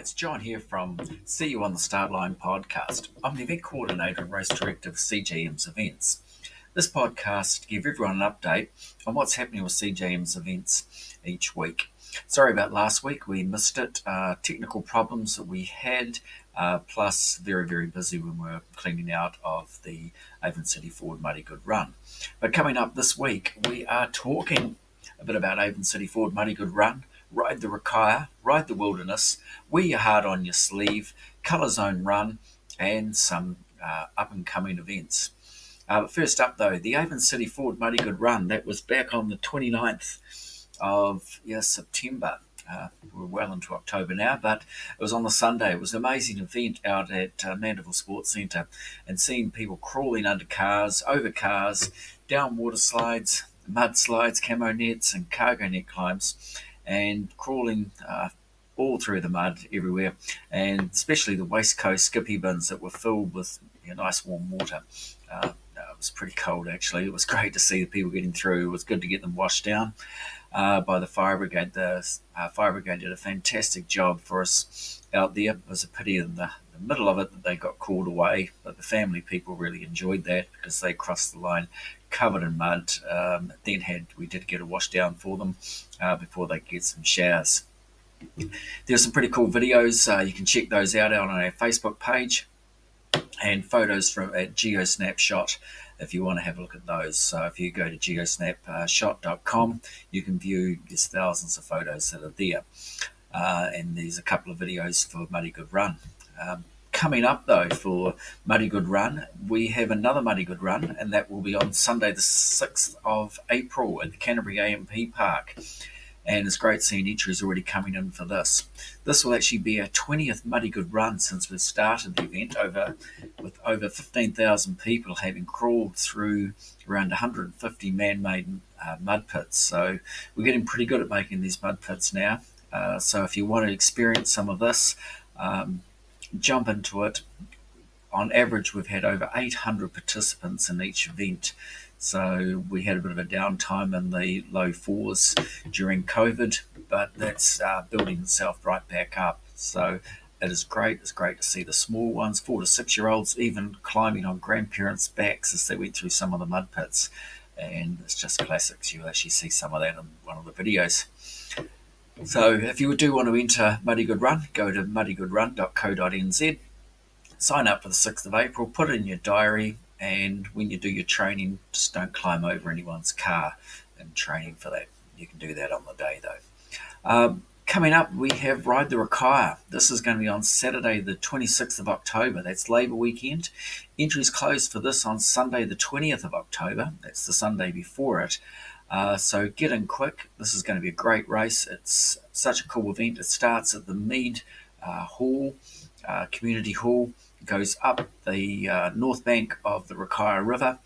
it's John here from See You on the Start Line podcast. I'm the event coordinator and race director of CJM'S events. This podcast gives everyone an update on what's happening with CJM'S events each week. Sorry about last week, we missed it. Technical problems that we had, plus very, very busy when we were cleaning out of the Avon City Ford Muddy Good Run. But coming up this week, we are talking a bit about Avon City Ford Muddy Good Run, Ride the Rakaia, Ride the Wilderness, Wear Your Heart on Your Sleeve, Colour Zone Run, and some up-and-coming events. But first up, though, the Avon City Ford Muddy Good Run, that was back on the 29th of September. We're well into October now, but it was on the Sunday. It was an amazing event out at Mandeville Sports Centre, and seeing people crawling under cars, over cars, down water slides, mud slides, camo nets, and cargo net climbs, and crawling all through the mud everywhere, and especially the waste coast skippy bins that were filled with nice warm water. It was pretty cold, actually. It was great to see the people getting through. It was good to get them washed down by the fire brigade. The fire brigade did a fantastic job for us out there. It was a pity in the middle of it that they got called away, but the family people really enjoyed that because they crossed the line covered in mud. We did get a wash down for them before they get some showers. There's some pretty cool videos. You can check those out on our Facebook page, and photos from at GeoSnapshot if you want to have a look at those. So if you go to geosnapshot.com, you can view, there's thousands of photos that are there. And there's a couple of videos for Muddy Good Run. Coming up, though, for Muddy Good Run, we have another Muddy Good Run, and that will be on Sunday the 6th of April at the Canterbury AMP Park. And it's great seeing entries already coming in for this. This will actually be our 20th Muddy Good Run since we've started the event, with over 15,000 people having crawled through around 150 man-made mud pits. So we're getting pretty good at making these mud pits now. So if you want to experience some of this, jump into it. On average, we've had over 800 participants in each event. So we had a bit of a downtime in the low fours during COVID, but that's building itself right back up. So it is great. It's great to see the small ones, 4 to 6 year olds, even climbing on grandparents' backs as they went through some of the mud pits. And it's just classics. You'll actually see some of that in one of the videos. So if you do want to enter Muddy Good Run, go to muddygoodrun.co.nz, sign up for the 6th of April, put it in your diary, and when you do your training, just don't climb over anyone's car and training for that. You can do that on the day, though. Coming up, we have Ride the Rakaia. This is going to be on Saturday, the 26th of October. That's Labour weekend. Entries closed for this on Sunday, the 20th of October. That's the Sunday before it. So get in quick. This is going to be a great race. It's such a cool event. It starts at the Mead Hall, Community Hall. It goes up the north bank of the Rakaia River,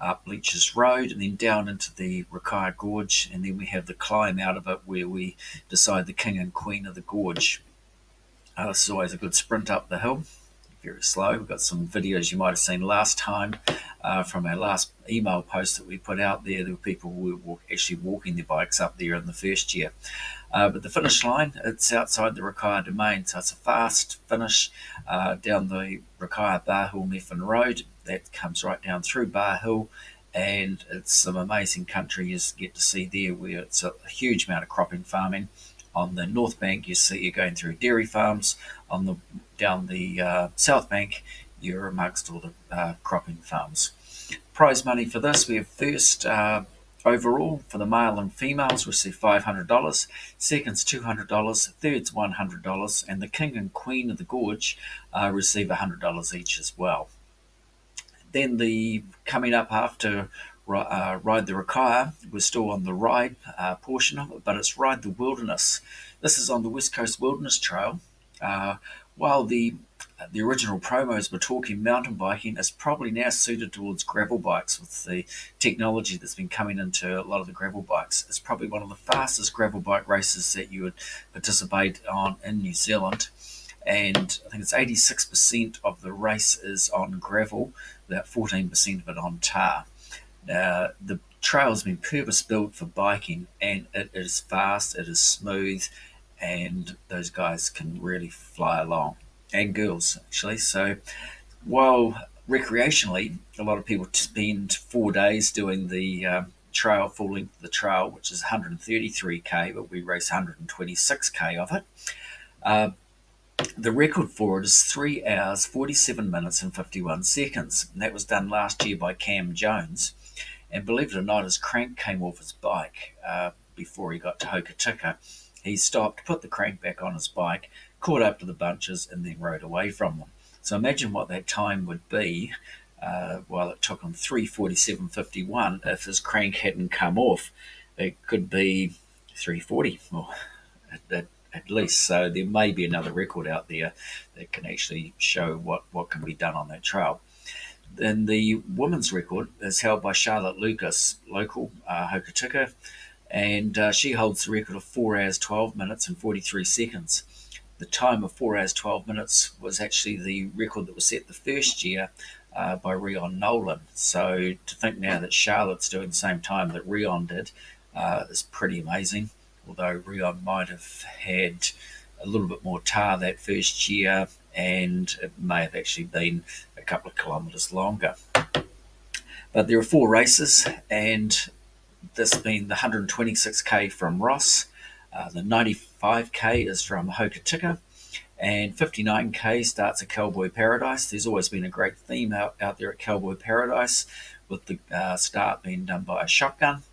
up Leach's Road, and then down into the Rakaia Gorge, and then we have the climb out of it where we decide the king and queen of the gorge. This is always a good sprint up the hill. Very slow. We've got some videos you might have seen last time from our last email post that we put out there. There were people who were actually walking their bikes up there in the first year. But the finish line, it's outside the Rakaia domain, so it's a fast finish down the Rakaia Bar Hill Methven Road. That comes right down through Bar Hill, and it's some amazing country you get to see there, where it's a huge amount of cropping farming. On the north bank, you're going through dairy farms. Down the south bank, you're amongst all the cropping farms. Prize money for this, we have first overall for the male and females receive $500, seconds $200, thirds $100, and the king and queen of the gorge receive $100 each as well. Then coming up after Ride the Rakaia, we're still on the ride portion of it, but it's Ride the Wilderness. This is on the West Coast Wilderness Trail. While the original promos were talking mountain biking, it's probably now suited towards gravel bikes with the technology that's been coming into a lot of the gravel bikes. It's probably one of the fastest gravel bike races that you would participate on in New Zealand. And I think it's 86% of the race is on gravel, about 14% of it on tar. The trail has been purpose-built for biking, and it is fast, it is smooth, and those guys can really fly along, and girls actually. So while recreationally, a lot of people spend 4 days doing the trail, full length of the trail, which is 133k, but we race 126k of it. Uh, the record for it is 3 hours, 47 minutes, and 51 seconds. And that was done last year by Cam Jones. And believe it or not, his crank came off his bike before he got to Hokitika. He stopped, put the crank back on his bike, caught up to the bunches, and then rode away from them. So imagine what that time would be while it took him 3:47.51. If his crank hadn't come off, it could be 3:40 or at least. So there may be another record out there that can actually show what can be done on that trail. Then the women's record is held by Charlotte Lucas, local Hokitika, and she holds the record of 4 hours, 12 minutes, and 43 seconds. The time of 4 hours, 12 minutes was actually the record that was set the first year by Rion Nolan. So to think now that Charlotte's doing the same time that Rion did is pretty amazing, although Rion might have had a little bit more tar that first year, and it may have actually been a couple of kilometres longer. But there are 4 races, and this being the 126k from Ross, the 95k is from Hokitika, and 59k starts at Cowboy Paradise. There's always been a great theme out there at Cowboy Paradise, with the start being done by a shotgun.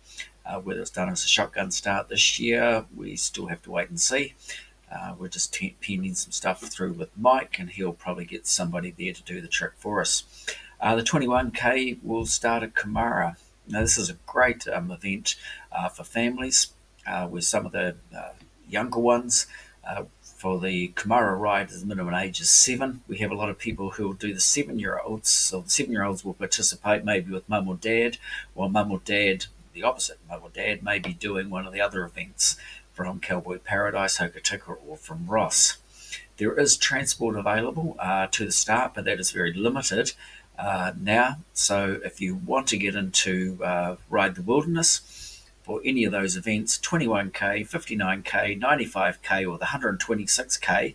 Whether it's done as a shotgun start this year, we still have to wait and see. We're just pending some stuff through with Mike, and he'll probably get somebody there to do the trick for us. The 21k will start at Kumara. Now, this is a great event for families, with some of the younger ones. For the Kumara ride, the minimum age is 7. We have a lot of people who will do the 7-year-olds. So the 7-year-olds will participate maybe with mum or dad, while mum or dad, the opposite, mum or dad may be doing one of the other events from Cowboy Paradise, Hokitika, or from Ross. There is transport available to the start, but that is very limited now. So if you want to get into Ride the Wilderness for any of those events, 21k, 59k, 95k, or the 126k,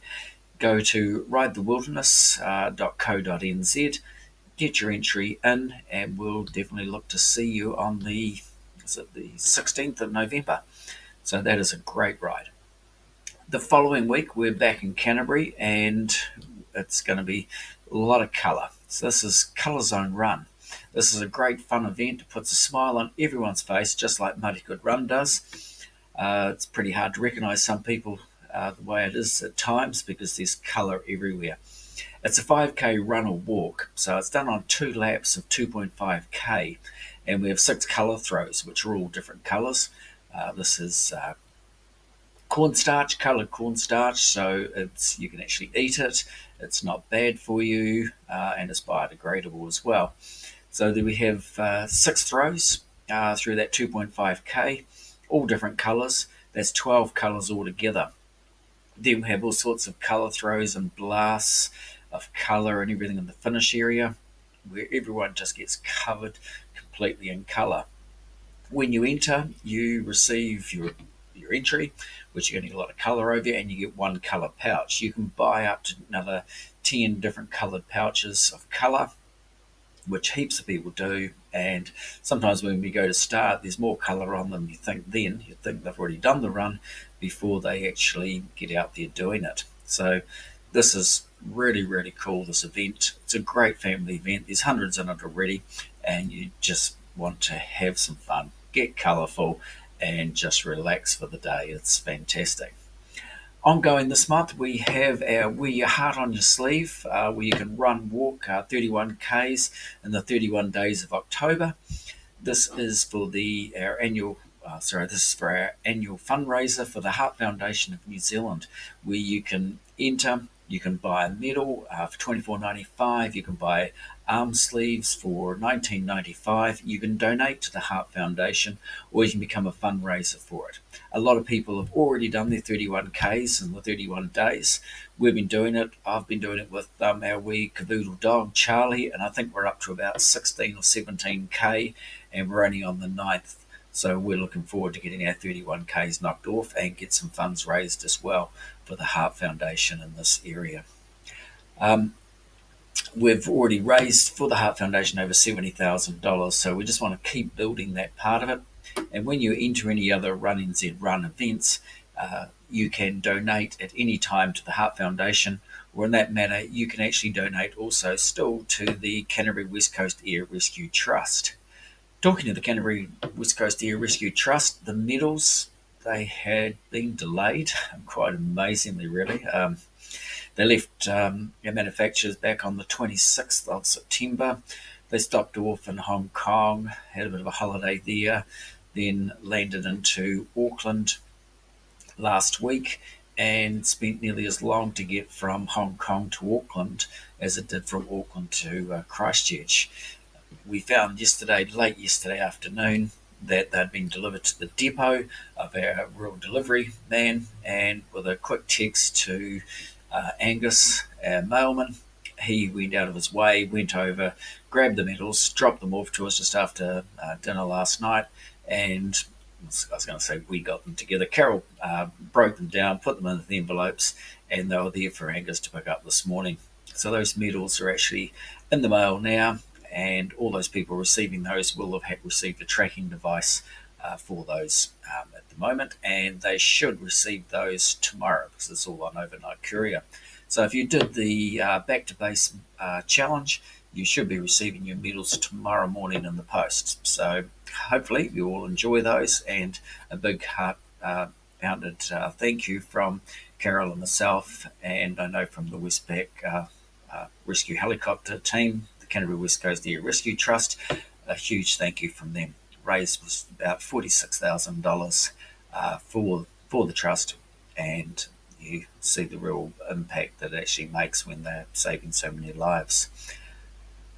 go to ridethewilderness.co.nz, get your entry in, and we'll definitely look to see you on the 16th of November. So that is a great ride. The following week, we're back in Canterbury, and it's going to be a lot of colour. So this is Colour Zone Run. This is a great fun event. It puts a smile on everyone's face, just like Muddy Good Run does. It's pretty hard to recognise some people the way it is at times, because there's colour everywhere. It's a 5k run or walk, so it's done on 2 laps of 2.5k, and we have 6 colour throws, which are all different colours. This is cornstarch, coloured cornstarch, so you can actually eat it. It's not bad for you, and it's biodegradable as well. So then we have 6 throws through that 2.5k, all different colours. That's 12 colours altogether. Then we have all sorts of colour throws and blasts of colour and everything in the finish area, where everyone just gets covered completely in colour. When you enter, you receive your entry, which you're getting a lot of colour over, and you get 1 colour pouch. You can buy up to another 10 different coloured pouches of colour, which heaps of people do, and sometimes when we go to start, there's more colour on them. You think they've already done the run before they actually get out there doing it. So this is really, really cool, this event. It's a great family event. There's hundreds in it already, and you just want to have some fun, get colourful, and just relax for the day. It's fantastic. Ongoing this month, we have our Wear Your Heart on Your Sleeve, where you can walk 31Ks in the 31 days of October. This is for our annual fundraiser for the Heart Foundation of New Zealand, where you can enter. You can buy a medal for $24.95. You can buy arm sleeves for $19.95. You can donate to the Heart Foundation, or you can become a fundraiser for it. A lot of people have already done their 31Ks in the 31 days. We've been doing it. I've been doing it with our wee cavoodle dog, Charlie, and I think we're up to about 16 or 17K, and we're only on the 9th So we're looking forward to getting our 31Ks knocked off and get some funds raised as well for the Heart Foundation in this area. We've already raised for the Heart Foundation over $70,000, so we just want to keep building that part of it. And when you enter any other Run NZ Run events, you can donate at any time to the Heart Foundation, or in that manner, you can actually donate also still to the Canterbury West Coast Air Rescue Trust. Talking of the Canterbury West Coast Air Rescue Trust, the medals, they had been delayed, quite amazingly, really. They left their manufacturers back on the 26th of September. They stopped off in Hong Kong, had a bit of a holiday there, then landed into Auckland last week and spent nearly as long to get from Hong Kong to Auckland as it did from Auckland to Christchurch. We found late yesterday afternoon, that they'd been delivered to the depot of our rural delivery man, and with a quick text to Angus, our mailman, he went out of his way, went over, grabbed the medals, dropped them off to us just after dinner last night, and I was going to say we got them together. Carol broke them down, put them in the envelopes, and they were there for Angus to pick up this morning. So those medals are actually in the mail now, and all those people receiving those will have received a tracking device for those at the moment, and they should receive those tomorrow because it's all on overnight courier. So if you did the Back to Base challenge, you should be receiving your medals tomorrow morning in the post. So hopefully you all enjoy those, and a big heart-pounded thank you from Carol and myself, and I know from the Westpac Rescue Helicopter team, the Canterbury West Coast Air Rescue Trust. A huge thank you from them. Raised was about $46,000 for the trust, and you see the real impact that it actually makes when they're saving so many lives.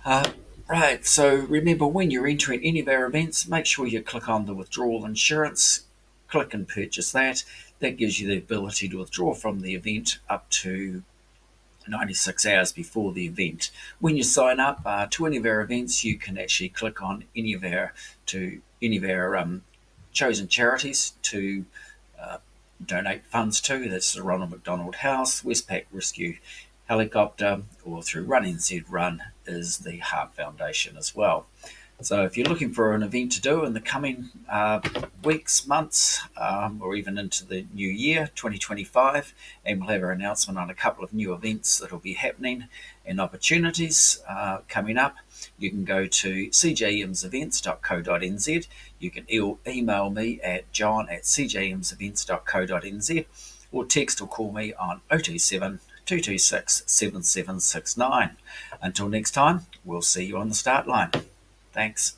Right, so remember, when you're entering any of our events, make sure you click on the withdrawal insurance, click and purchase that. That gives you the ability to withdraw from the event up to 96 hours before the event. When you sign up to any of our events, you can actually click on any of our chosen charities to donate funds to. That's the Ronald McDonald House, Westpac Rescue Helicopter, or through Run NZ Run is the Heart Foundation as well. So if you're looking for an event to do in the coming weeks, months, or even into the new year, 2025, and we'll have an announcement on a couple of new events that will be happening and opportunities coming up, you can go to CJM'sEvents.co.nz. You can email me at john@CJM'sEvents.co.nz, or text or call me on 027 226 7769. Until next time, we'll see you on the start line. Thanks.